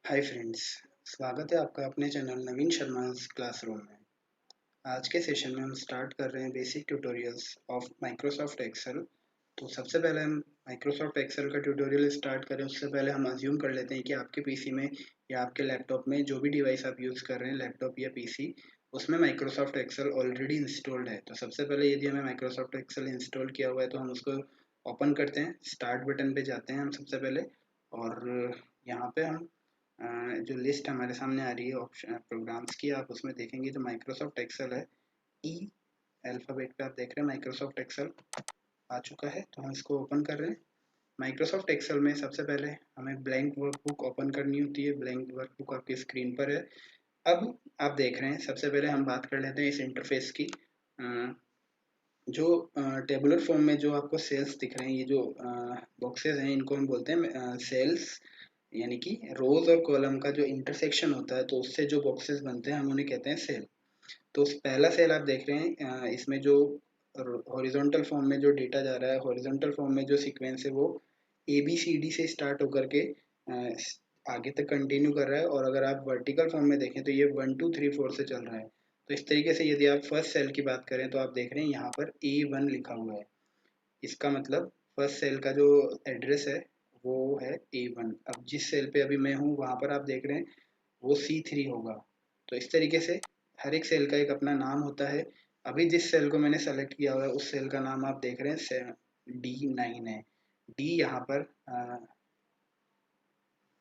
Hi friends, स्वागत है आपका अपने चैनल नवीन शर्मा क्लासरूम में। आज के सेशन में हम स्टार्ट कर रहे हैं basic tutorials of Microsoft Excel. तो सबसे पहले हम माइक्रोसॉफ्ट एक्सेल का ट्यूटोरियल स्टार्ट करें उससे पहले हम अज्यूम कर लेते हैं कि आपके पीसी में या आपके लैपटॉप में जो भी डिवाइस आप यूज़ कर रहे हैं, लैपटॉप या पीसी, उसमें माइक्रोसॉफ्ट एक्सेल ऑलरेडी इंस्टॉल्ड है। तो सबसे पहले यदि हमें माइक्रोसॉफ्ट एक्सेल इंस्टॉल किया हुआ है तो हम उसको ओपन करते हैं। स्टार्ट बटन पे जाते हैं हम सबसे पहले, और यहाँ पे हम जो लिस्ट हमारे सामने आ रही है ऑप्शन प्रोग्राम्स की, आप उसमें देखेंगे जो माइक्रोसॉफ्ट एक्सेल है, ई अल्फ़ाबेट पे आप देख रहे हैं माइक्रोसॉफ्ट एक्सेल आ चुका है। तो हम इसको ओपन कर रहे हैं। माइक्रोसॉफ्ट एक्सेल में सबसे पहले हमें ब्लैंक वर्कबुक ओपन करनी होती है। ब्लैंक वर्कबुक आपकी स्क्रीन पर है। अब आप देख रहे हैं, सबसे पहले हम बात कर लेते हैं इस इंटरफेस की। जो टेबुलर फॉर्म में जो आपको सेल्स दिख रहे हैं, ये जो बॉक्सेस हैं, इनको हम बोलते हैं सेल्स, यानी कि रोज और कॉलम का जो इंटरसेक्शन होता है तो उससे जो बॉक्सेस बनते हैं हम उन्हें कहते हैं सेल। तो पहला सेल आप देख रहे हैं, इसमें जो हॉरिजॉन्टल फॉर्म में जो डेटा जा रहा है, हॉरिजॉन्टल फॉर्म में जो सीक्वेंस है वो ए बी सी डी से स्टार्ट होकर के आगे तक कंटिन्यू कर रहा है। और अगर आप वर्टिकल फॉर्म में देखें तो ये 1 2 3 4 से चल रहा है। तो इस तरीके से यदि आप फर्स्ट सेल की बात करें तो आप देख रहे हैं यहाँ पर A1 लिखा हुआ है। इसका मतलब फर्स्ट सेल का जो एड्रेस है वो है A1। अब जिस सेल पे अभी मैं हूँ वहाँ पर आप देख रहे हैं वो C3 होगा। तो इस तरीके से हर एक सेल का एक अपना नाम होता है। अभी जिस सेल को मैंने सेलेक्ट किया हुआ है उस सेल का नाम आप देख रहे हैं D9 है। डी यहाँ पर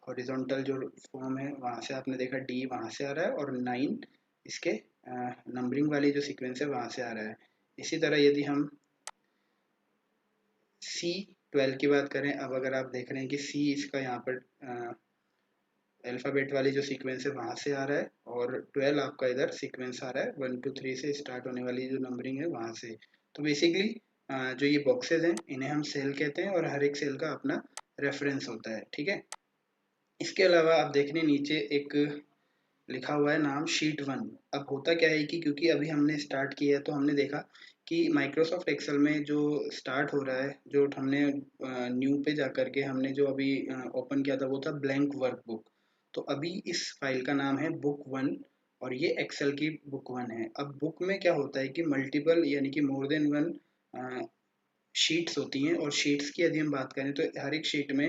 हॉरिजॉन्टल जो फॉर्म है वहाँ से आपने देखा डी वहाँ से आ रहा है, और 9 इसके नंबरिंग वाली जो सीक्वेंस है वहाँ से आ रहा है। इसी तरह यदि हम C12 की बात करें, अब अगर आप देख रहे हैं कि C इसका यहाँ पर अल्फ़ाबेट वाली जो सीक्वेंस है वहाँ से आ रहा है, और 12 आपका इधर सीक्वेंस आ रहा है 1 2 3 से स्टार्ट होने वाली जो नंबरिंग है वहाँ से। तो बेसिकली जो ये बॉक्सेस हैं इन्हें हम सेल कहते हैं, और हर एक सेल का अपना रेफरेंस होता है। ठीक है। इसके अलावा आप देख रहे हैं नीचे एक लिखा हुआ है नाम शीट 1। अब होता क्या है कि क्योंकि अभी हमने स्टार्ट किया है तो हमने देखा कि माइक्रोसॉफ्ट एक्सेल में जो स्टार्ट हो रहा है, जो हमने न्यू पे जा करके हमने जो अभी ओपन किया था वो था ब्लैंक वर्कबुक। तो अभी इस फाइल का नाम है बुक 1, और ये एक्सेल की बुक 1 है। अब बुक में क्या होता है कि मल्टीपल यानी कि मोर देन वन शीट्स होती हैं, और शीट्स की यदि हम बात करें तो हर एक शीट में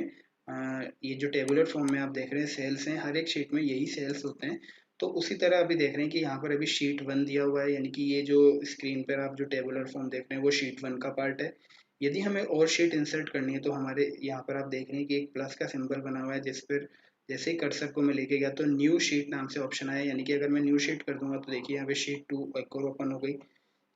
ये जो टेबुलर फॉर्म में आप देख रहे हैं सेल्स हैं, हर एक शीट में यही सेल्स होते हैं। तो उसी तरह अभी देख रहे हैं कि यहाँ पर अभी शीट 1 दिया हुआ है, यानी कि ये जो स्क्रीन पर आप जो टेबुलर फॉर्म देख रहे हैं वो शीट 1 का पार्ट है। यदि हमें और शीट इंसर्ट करनी है तो हमारे यहाँ पर आप देख रहे हैं कि एक प्लस का सिंबल बना हुआ है, जिस पर जैसे ही कर्सर को मैं लेके गया तो न्यू शीट नाम से ऑप्शन आया। यानी कि अगर मैं न्यू शीट कर दूंगा तो देखिए यहाँ पे शीट 2 एक और ओपन हो गई,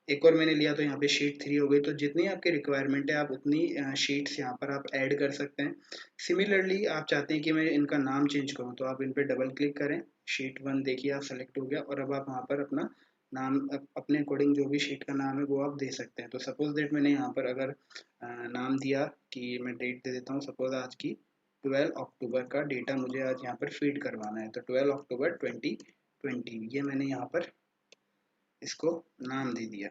एक और मैंने लिया तो यहाँ पे शीट 3 हो गई। तो जितनी आपकी रिक्वायरमेंट है आप उतनी शीट्स यहाँ पर आप ऐड कर सकते हैं। सिमिलरली आप चाहते हैं कि मैं इनका नाम चेंज करूँ तो आप इन पर डबल क्लिक करें। शीट 1 देखिए आप सेलेक्ट हो गया, और अब आप वहाँ पर अपना नाम अपने अकॉर्डिंग जो भी शीट का नाम है वो आप दे सकते हैं। तो सपोज डेट मैंने यहाँ पर अगर नाम दिया कि मैं डेट दे देता हूँ, सपोज आज की 12 अक्टूबर का डेटा मुझे आज यहाँ पर फीड करवाना है, तो 12 अक्टूबर 2020 ये मैंने यहाँ पर इसको नाम दे दिया।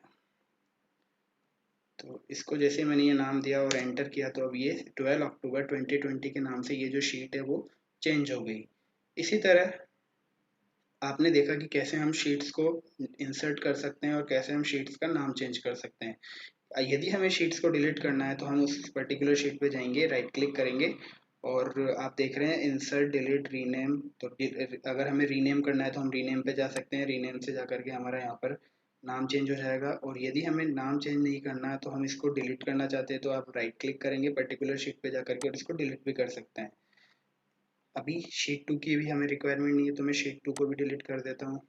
तो इसको जैसे मैंने ये नाम दिया और एंटर किया तो अब ये 12 अक्टूबर 2020 के नाम से ये जो शीट है वो चेंज हो गई। इसी तरह आपने देखा कि कैसे हम शीट्स को इंसर्ट कर सकते हैं और कैसे हम शीट्स का नाम चेंज कर सकते हैं। यदि हमें शीट्स को डिलीट करना है तो हम उस पर्टिकुलर शीट पे जाएंगे, राइट क्लिक करेंगे, और आप देख रहे हैं इंसर्ट डिलीट रीनेम। तो अगर हमें रीनेम करना है तो हम रीनेम पे जा सकते हैं। रीनेम से जा करके हमारा यहाँ पर नाम चेंज हो जाएगा। और यदि हमें नाम चेंज नहीं करना है तो हम इसको डिलीट करना चाहते हैं तो आप राइट क्लिक करेंगे पर्टिकुलर शीट पे जा करके और इसको डिलीट भी कर सकते हैं। अभी शीट 2 की भी हमें रिक्वायरमेंट नहीं है तो मैं शीट 2 को भी डिलीट कर देता हूँ।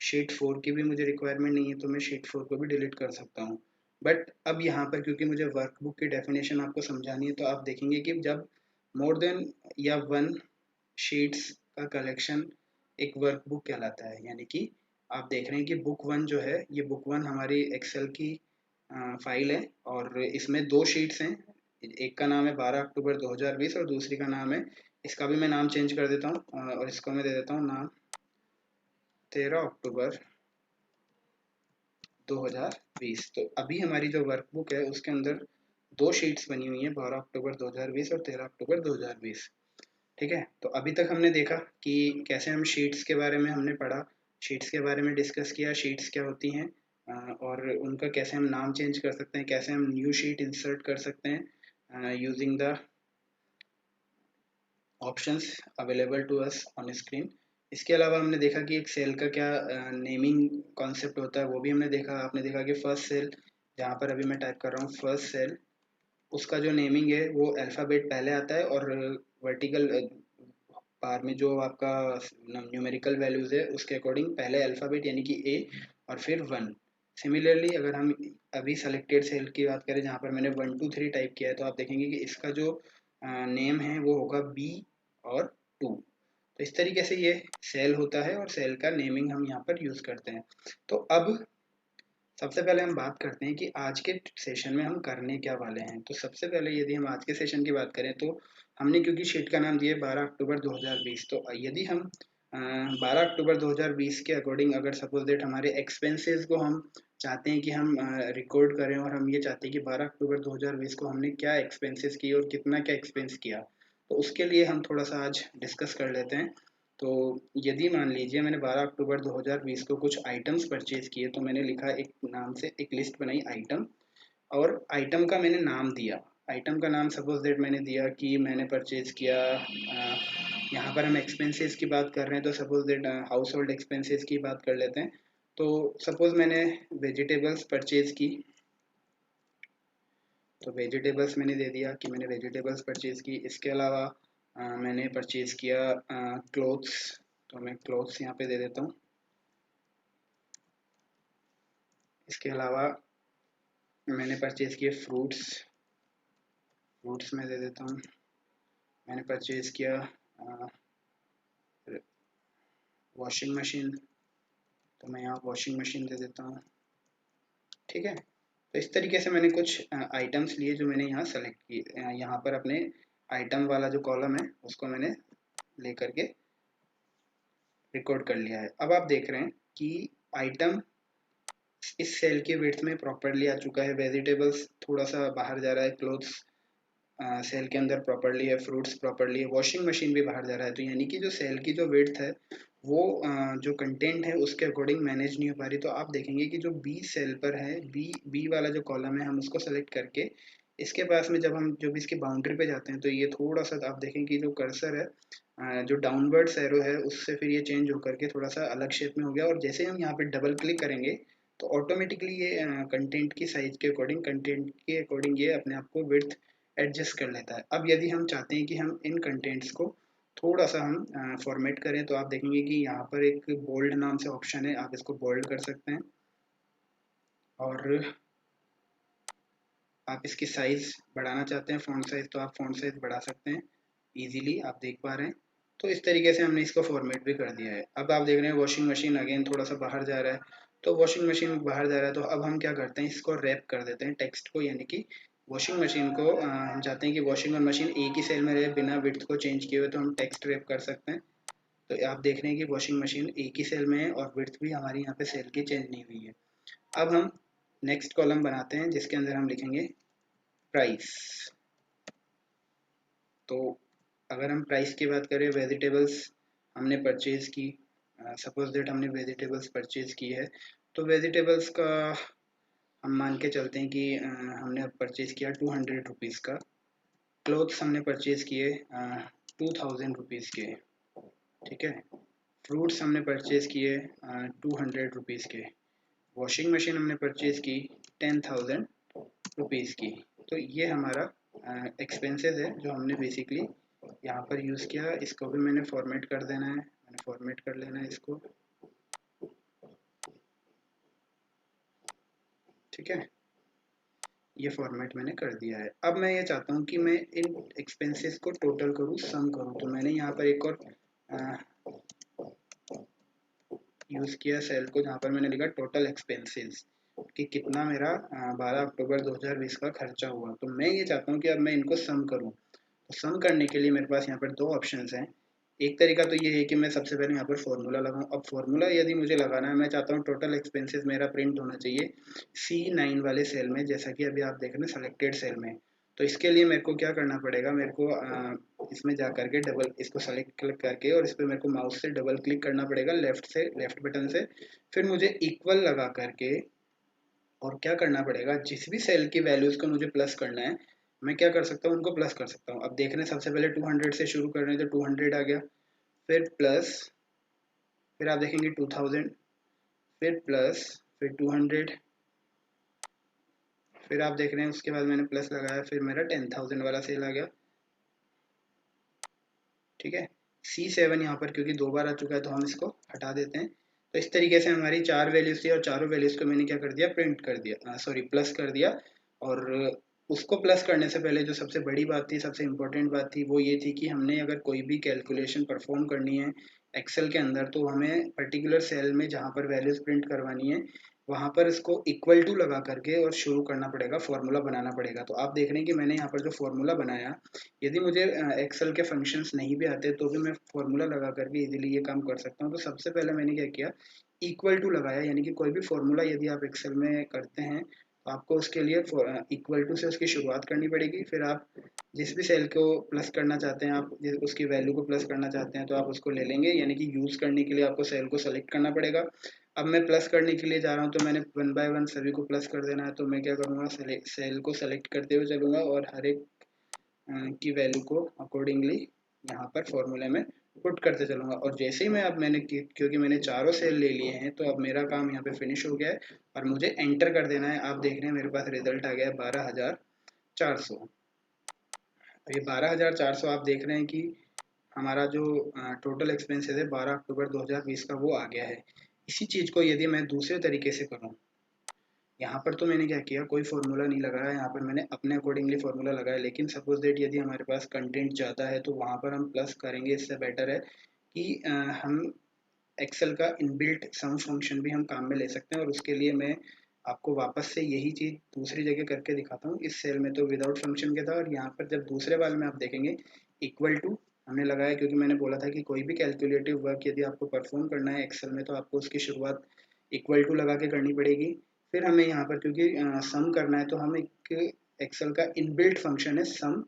शीट 4 की भी मुझे रिक्वायरमेंट नहीं है तो मैं शीट 4 को भी डिलीट कर सकता हूँ। बट अब यहाँ पर क्योंकि मुझे वर्कबुक की डेफिनेशन आपको समझानी है तो आप देखेंगे कि जब मोर देन या वन शीट्स का कलेक्शन एक वर्कबुक कहलाता है। यानी कि आप देख रहे हैं कि बुक 1 जो है, ये बुक 1 हमारी एक्सेल की फाइल है, और इसमें 2 शीट्स हैं। एक का नाम है 12 अक्टूबर 2020 और दूसरी का नाम है, इसका भी मैं नाम चेंज कर देता हूँ, और इसको मैं दे देता हूँ नाम 13 अक्टूबर 2020। तो अभी हमारी जो वर्कबुक है उसके अंदर 2 शीट्स बनी हुई हैं, 12 अक्टूबर 2020 और 13 अक्टूबर 2020। ठीक है, तो अभी तक हमने देखा कि कैसे हम शीट्स के बारे में हमने पढ़ा, शीट्स के बारे में डिस्कस किया, शीट्स क्या होती हैं और उनका कैसे हम नाम चेंज कर सकते हैं, कैसे हम न्यू शीट इंसर्ट कर सकते हैं using the options available to us on screen. इसके अलावा हमने देखा कि एक सेल का क्या नेमिंग कॉन्सेप्ट होता है, वो भी हमने देखा। आपने देखा कि फर्स्ट सेल, जहाँ पर अभी मैं टाइप कर रहा हूँ फर्स्ट सेल, उसका जो नेमिंग है वो अल्फ़ाबेट पहले आता है और वर्टिकल बार में जो आपका न्यूमेरिकल वैल्यूज़ है उसके अकॉर्डिंग पहले अल्फ़ाबेट यानी कि ए और फिर 1। सिमिलरली अगर हम अभी सेलेक्टेड सेल की बात करें जहाँ पर मैंने 1 2 3 टाइप किया है, तो आप देखेंगे कि इसका जो नेम है वो होगा बी और 2। तो इस तरीके से ये सेल होता है और सेल का नेमिंग हम यहाँ पर यूज़ करते हैं। तो अब सबसे पहले हम बात करते हैं कि आज के सेशन में हम करने क्या वाले हैं। तो सबसे पहले यदि हम आज के सेशन की बात करें तो हमने क्योंकि शीट का नाम दिया है 12 अक्टूबर 2020, तो यदि हम 12 अक्टूबर 2020 के अकॉर्डिंग अगर सपोज दैट हमारे एक्सपेंसेस को हम चाहते हैं कि हम रिकॉर्ड करें और हम ये चाहते हैं कि 12 अक्टूबर 2020 को हमने क्या एक्सपेंसेस किए और कितना क्या एक्सपेंस किया, तो उसके लिए हम थोड़ा सा आज डिस्कस कर लेते हैं। तो यदि मान लीजिए मैंने 12 अक्टूबर 2020 को कुछ आइटम्स परचेज किए, तो मैंने लिखा एक नाम से एक लिस्ट बनाई आइटम, और आइटम का मैंने नाम दिया। आइटम का नाम सपोज दैट मैंने दिया कि मैंने परचेज किया, यहाँ पर हम एक्सपेंसेस की बात कर रहे हैं तो suppose that house hold expenses की बात कर लेते हैं। तो सपोज मैंने वेजिटेबल्स परचेज की, तो वेजिटेबल्स मैंने दे दिया कि मैंने वेजिटेबल्स परचेज़ की। इसके अलावा मैंने परचेज़ किया क्लोथ्स, तो मैं क्लोथ्स यहाँ पे दे देता हूँ। इसके अलावा मैंने परचेज़ किए फ्रूट्स, फ्रूट्स में दे देता हूँ। मैंने परचेज़ किया वॉशिंग मशीन, तो मैं यहाँ वॉशिंग मशीन दे देता हूँ। ठीक है, तो इस तरीके से मैंने कुछ आइटम्स लिए जो मैंने यहाँ सेलेक्ट किए। यहाँ पर अपने आइटम वाला जो कॉलम है उसको मैंने लेकर के रिकॉर्ड कर लिया है। अब आप देख रहे हैं कि आइटम इस सेल के विड्थ में प्रॉपरली आ चुका है, वेजिटेबल्स थोड़ा सा बाहर जा रहा है, क्लोथ्स सेल के अंदर प्रॉपरली है, फ्रूट्स प्रॉपरली है, वॉशिंग मशीन भी बाहर जा रहा है। तो यानी कि जो सेल की जो विड्थ है वो जो कंटेंट है उसके अकॉर्डिंग मैनेज नहीं हो पा रही। तो आप देखेंगे कि जो बी सेल पर है, बी वाला जो कॉलम है हम उसको सेलेक्ट करके इसके पास में जब इसकी बाउंड्री पे जाते हैं तो ये थोड़ा सा आप देखें कि जो कर्सर है जो डाउनवर्ड एरो है उससे फिर ये चेंज होकर के थोड़ा सा अलग शेप में हो गया, और जैसे हम यहाँ पे डबल क्लिक करेंगे तो ऑटोमेटिकली ये कंटेंट की साइज के अकॉर्डिंग, कंटेंट के अकॉर्डिंग ये अपने आप को विड्थ एडजस्ट कर लेता है। अब यदि हम चाहते हैं कि हम इन कंटेंट्स को थोड़ा सा हम फॉर्मेट करें, तो आप देखेंगे कि यहाँ पर एक बोल्ड नाम से ऑप्शन है, आप इसको बोल्ड कर सकते हैं और आप इसकी साइज बढ़ाना चाहते हैं फ़ॉन्ट साइज, तो आप फ़ॉन्ट साइज बढ़ा सकते हैं इजीली, आप देख पा रहे हैं। तो इस तरीके से हमने इसको फॉर्मेट भी कर दिया है। अब आप देख रहे हैं वॉशिंग मशीन अगेन थोड़ा सा बाहर जा रहा है, तो वॉशिंग मशीन बाहर जा रहा है तो अब हम क्या करते हैं, इसको रैप कर देते हैं टेक्स्ट को, यानी कि वॉशिंग मशीन को हम चाहते हैं कि वॉशिंग और मशीन एक ही सेल में रहे बिना विड्थ को चेंज किए हुए, तो हम टेक्स्ट रैप कर सकते हैं। तो आप देख रहे हैं कि वॉशिंग मशीन एक ही सेल में है और विड्थ भी हमारी यहाँ पे सेल की चेंज नहीं हुई है। अब हम नेक्स्ट कॉलम बनाते हैं जिसके अंदर हम लिखेंगे प्राइस। तो अगर हम प्राइस की बात करें, वेजिटेबल्स हमने परचेज की, सपोज दैट हमने वेजिटेबल्स परचेज की है, तो वेजिटेबल्स का हम मान के चलते हैं कि हमने अब परचेज किया 200 रुपीज़ का। क्लोथ्स हमने परचेज किए 2000 रुपीज़ के। ठीक है, फ्रूट्स हमने परचेज किए 200 रुपीज़ के। वॉशिंग मशीन हमने परचेज की 10,000 रुपीज़ की। तो ये हमारा एक्सपेंसेस है जो हमने बेसिकली यहाँ पर यूज़ किया। इसको भी मैंने फॉर्मेट कर देना है, मैंने फॉर्मेट कर लेना है इसको। ठीक है, ये फॉर्मेट मैंने कर दिया है। अब मैं ये चाहता हूँ कि मैं इन एक्सपेंसेस को टोटल करूँ, सम करूँ, तो मैंने यहाँ पर एक और यूज़ किया सेल को जहाँ पर मैंने लिखा टोटल एक्सपेंसेस कि कितना मेरा 12 अक्टूबर 2020 का खर्चा हुआ। तो मैं ये चाहता हूँ कि अब मैं इनको सम करूँ। तो सम करने के लिए मेरे पास यहाँ पर दो ऑप्शंस हैं। एक तरीका तो ये है कि मैं सबसे पहले यहाँ पर फॉर्मूला लगाऊँ। अब फॉर्मूला यदि मुझे लगाना है, मैं चाहता हूँ टोटल एक्सपेंसेस मेरा प्रिंट होना चाहिए C9 वाले सेल में, जैसा कि अभी आप देख रहे हैं सेलेक्टेड सेल में। तो इसके लिए मेरे को क्या करना पड़ेगा, मेरे को इसमें जा करके डबल इसको सेलेक्ट क्लिक करके और इस पर मेरे को माउस से डबल क्लिक करना पड़ेगा लेफ्ट बटन से। फिर मुझे इक्वल लगा करके और क्या करना पड़ेगा, जिस भी सेल की वैल्यूज को मुझे प्लस करना है मैं क्या कर सकता हूँ, उनको प्लस कर सकता हूँ। अब देख रहे हैं सबसे पहले 200 से शुरू कर रहे हैं तो 200 आ गया, फिर प्लस, फिर आप देखेंगे 2000, फिर प्लस, फिर 200, फिर आप देख रहे हैं उसके बाद मैंने प्लस लगाया, फिर मेरा 10,000 वाला सेल आ गया। ठीक है, C7 यहाँ पर क्योंकि 2 बार आ चुका है तो हम इसको हटा देते हैं। तो इस तरीके से हमारी 4 वैल्यूज थी और चारों वैल्यूज को मैंने क्या कर दिया, प्रिंट कर दिया, सॉरी प्लस कर दिया। और उसको प्लस करने से पहले जो सबसे बड़ी बात थी, सबसे इम्पोर्टेंट बात थी, वो ये थी कि हमने अगर कोई भी कैलकुलेशन परफॉर्म करनी है एक्सेल के अंदर तो हमें पर्टिकुलर सेल में जहाँ पर वैल्यूज प्रिंट करवानी है वहाँ पर इसको इक्वल टू लगा करके और शुरू करना पड़ेगा, फॉर्मूला बनाना पड़ेगा। तो आप देख रहे हैं कि मैंने यहाँ पर जो फॉर्मूला बनाया, यदि मुझे एक्सेल के फंक्शंस नहीं भी आते तो भी मैं फॉर्मूला लगा करके इजीली ये काम कर सकता हूँ। तो सबसे पहले मैंने क्या किया, इक्वल टू लगाया, यानी कि कोई भी फॉर्मूला यदि आप एक्सेल में करते हैं तो आपको उसके लिए इक्वल टू से उसकी शुरुआत करनी पड़ेगी। फिर आप जिस भी सेल को प्लस करना चाहते हैं, आप उसकी वैल्यू को प्लस करना चाहते हैं तो आप उसको ले लेंगे, यानी कि यूज़ करने के लिए आपको सेल को सेलेक्ट करना पड़ेगा। अब मैं प्लस करने के लिए जा रहा हूँ तो मैंने 1 बाय 1 सभी को प्लस कर देना है। तो मैं क्या करूँगा, सेल को सेलेक्ट करते हुए चलूँगा और हर एक की वैल्यू को अकॉर्डिंगली यहाँ पर फॉर्मूले में पुट करते चलूँगा। और जैसे ही मैं अब क्योंकि मैंने चारों सेल ले लिए हैं तो अब मेरा काम यहाँ पे फिनिश हो गया है और मुझे एंटर कर देना है। आप देख रहे हैं मेरे पास रिजल्ट आ गया है 12,400। ये 12,400 आप देख रहे हैं कि हमारा जो टोटल एक्सपेंसेस है 12 अक्टूबर 2020 का वो आ गया है। इसी चीज़ को यदि मैं दूसरे तरीके से करूँ, यहाँ पर तो मैंने क्या किया, कोई फार्मूला नहीं लगाया, यहाँ पर मैंने अपने अकॉर्डिंगली फार्मूला लगाया। लेकिन सपोज दैट यदि हमारे पास कंटेंट ज़्यादा है तो वहाँ पर हम प्लस करेंगे। इससे बेटर है कि हम एक्सेल का इनबिल्ट सम फंक्शन भी हम काम में ले सकते हैं। और उसके लिए मैं आपको वापस से यही चीज़ दूसरी जगह करके दिखाता हूँ। इस सेल में तो विदाउट फंक्शन के था और यहाँ पर जब दूसरे वाले में आप देखेंगे इक्वल टू हमने लगाया, क्योंकि मैंने बोला था कि कोई भी कैलकुलेटिव वर्क यदि आपको परफॉर्म करना है एक्सेल में तो आपको उसकी शुरुआत इक्वल टू लगा के करनी पड़ेगी। फिर हमें यहाँ पर क्योंकि सम करना है तो हम एक एक्सेल का इनबिल्ट फंक्शन है सम,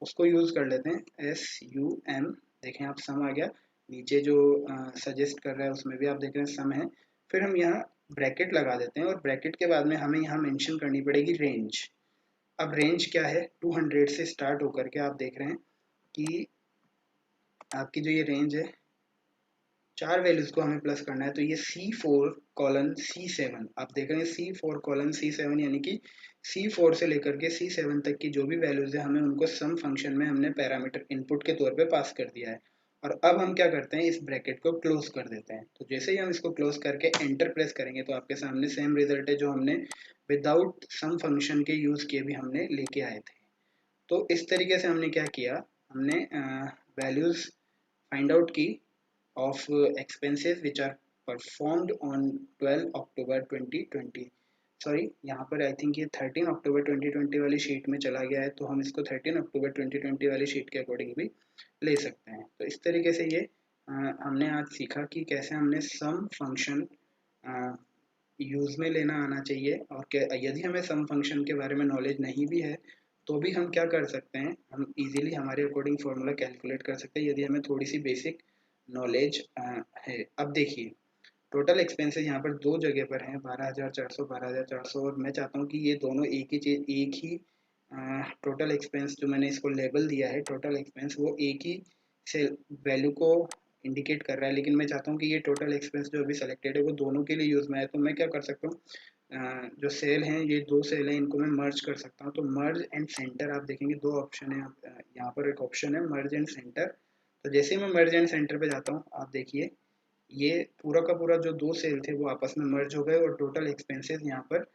उसको यूज़ कर लेते हैं, SUM। देखें आप सम आ गया, नीचे जो सजेस्ट कर रहा है उसमें भी आप देख रहे हैं सम है। फिर हम यहाँ ब्रैकेट लगा देते हैं और ब्रैकेट के बाद में हमें यहाँ मेंशन करनी पड़ेगी रेंज। अब रेंज क्या है, 200 से स्टार्ट होकर के आप देख रहे हैं कि आपकी जो ये रेंज है, 4 वैल्यूज को हमें प्लस करना है। तो ये C4:C7 आप देख रहे हैं, C4:C7 यानी कि C4 से लेकर के C7 तक की जो भी वैल्यूज है हमें उनको सम फंक्शन में हमने पैरामीटर इनपुट के तौर पे पास कर दिया है। और अब हम क्या करते हैं, इस ब्रैकेट को क्लोज कर देते हैं। तो जैसे ही हम इसको क्लोज करके एंटर प्रेस करेंगे तो आपके सामने सेम रिजल्ट है जो हमने विदाउट सम फंक्शन के यूज किए भी हमने लेके आए थे। तो इस तरीके से हमने क्या किया, हमने वैल्यूज फाइंड आउट की of expenses which are performed on 12 October 2020। Sorry, यहाँ पर आई थिंक ये 13 अक्टूबर 2020 वाली शीट में चला गया है, तो हम इसको 13 अक्टूबर 2020 वाली शीट के अकॉर्डिंग भी ले सकते हैं। तो इस तरीके से ये हमने आज सीखा कि कैसे हमने सम फंक्शन यूज़ में लेना आना चाहिए। और यदि हमें सम फंक्शन के बारे में नॉलेज नहीं भी है तो भी हम क्या कर सकते हैं, हम इजीली हमारे अकॉर्डिंग फार्मूला कैलकुलेट कर सकते हैं यदि हमें थोड़ी सी बेसिक नॉलेज है। अब देखिए टोटल एक्सपेंसेस यहाँ पर दो जगह पर हैं, 12,400 12,400, और मैं चाहता हूँ कि ये दोनों एक ही चीज, एक ही टोटल एक्सपेंस जो मैंने इसको लेबल दिया है टोटल एक्सपेंस, वो एक ही से वैल्यू को इंडिकेट कर रहा है। लेकिन मैं चाहता हूँ कि ये टोटल एक्सपेंस जो अभी सेलेक्टेड है वो दोनों के लिए यूज़ में है। तो मैं क्या कर सकता हूँ, जो सेल हैं, ये दो सेल हैं, इनको मैं मर्ज कर सकता हूँ। तो मर्ज एंड सेंटर आप देखेंगे दो ऑप्शन है, यहाँ पर एक ऑप्शन है मर्ज एंड सेंटर। तो जैसे ही मैं मर्ज एंड सेंटर पे जाता हूँ आप देखिए ये पूरा का पूरा जो दो सेल थे वो आपस में मर्ज हो गए और टोटल एक्सपेंसेस यहाँ पर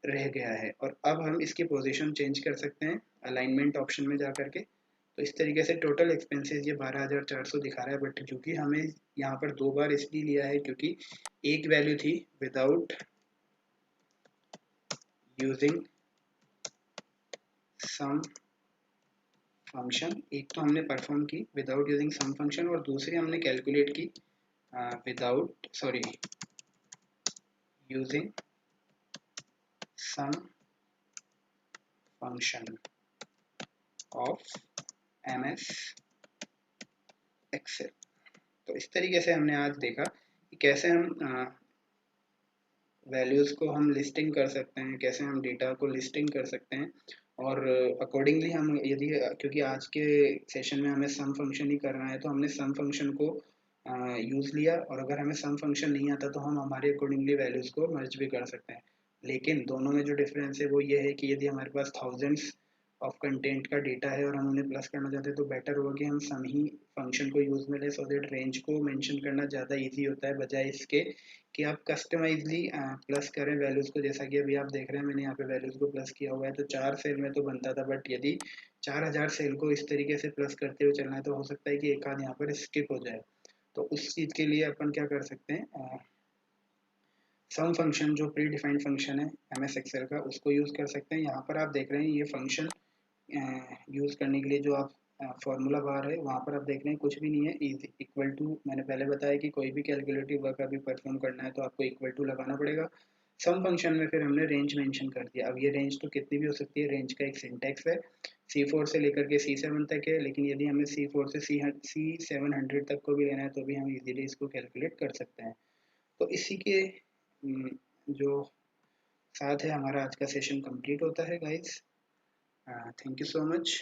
रह गया है। और अब हम इसकी पोजीशन चेंज कर सकते हैं अलाइनमेंट ऑप्शन में जा करके। तो इस तरीके से टोटल एक्सपेंसेस ये 12,400 दिखा रहा है, बट क्योंकि हमें यहाँ पर दो बार इसलिए लिया है क्योंकि एक वैल्यू थी विदाउट यूजिंग सम फंक्शन, एक तो हमने परफॉर्म की विदाउट यूजिंग सम फंक्शन और दूसरी हमने कैलकुलेट की without sorry using sum function. Of MS Excel. तो इस तरीके से हमने आज देखा कि कैसे हम वैल्यूज़ को हम लिस्टिंग कर सकते हैं, कैसे हम डेटा को लिस्टिंग कर सकते हैं और अकॉर्डिंगली हम यदि क्योंकि आज के सेशन में हमें सम फंक्शन ही करना है तो हमने सम फंक्शन को यूज़ लिया और अगर हमें सम फंक्शन नहीं आता तो हम हमारे अकॉर्डिंगली वैल्यूज़ को मर्ज भी कर सकते हैं। लेकिन दोनों में जो डिफरेंस है वो ये है कि यदि हमारे पास थाउजेंड्स ऑफ कंटेंट का डेटा है और हम उन्हें प्लस करना चाहते हैं तो बेटर होगा कि हम सम ही फंक्शन को यूज़ में लें, सो दैट रेंज को मेंशन करना ज़्यादा इजी होता है बजाय इसके कि आप कस्टमाइजली प्लस करें वैल्यूज़ को। जैसा कि अभी आप देख रहे हैं मैंने यहाँ पे वैल्यूज़ को प्लस किया हुआ है तो 4 सेल में तो बनता था, बट यदि 4000 सेल को इस तरीके से प्लस करते हुए चलना है तो हो सकता है कि एक आध यहाँ पर स्किप हो जाए। तो उस चीज़ के लिए अपन क्या कर सकते हैं, सम फंक्शन जो प्री डिफाइंड फंक्शन है MS एक्सेल का उसको यूज़ कर सकते हैं। यहाँ पर आप देख रहे हैं ये फंक्शन यूज़ करने के लिए जो आप फॉर्मूला बार है वहाँ पर आप देख रहे हैं कुछ भी नहीं है, इज इक्वल टू। मैंने पहले बताया कि कोई भी कैलकुलेटिव वर्क अभी परफॉर्म करना है तो आपको इक्वल टू लगाना पड़ेगा। सम फंक्शन में फिर हमने रेंज मेंशन कर दिया। अब ये रेंज तो कितनी भी हो सकती है, रेंज का एक सिंटैक्स है, C4 से लेकर के C7 तक है, लेकिन यदि हमें C4 से C700 तक को भी लेना है तो भी हम इजीली इसको कैलकुलेट कर सकते हैं। तो इसी के जो साथ है हमारा आज का सेशन कंप्लीट होता है guys. Thank you so much.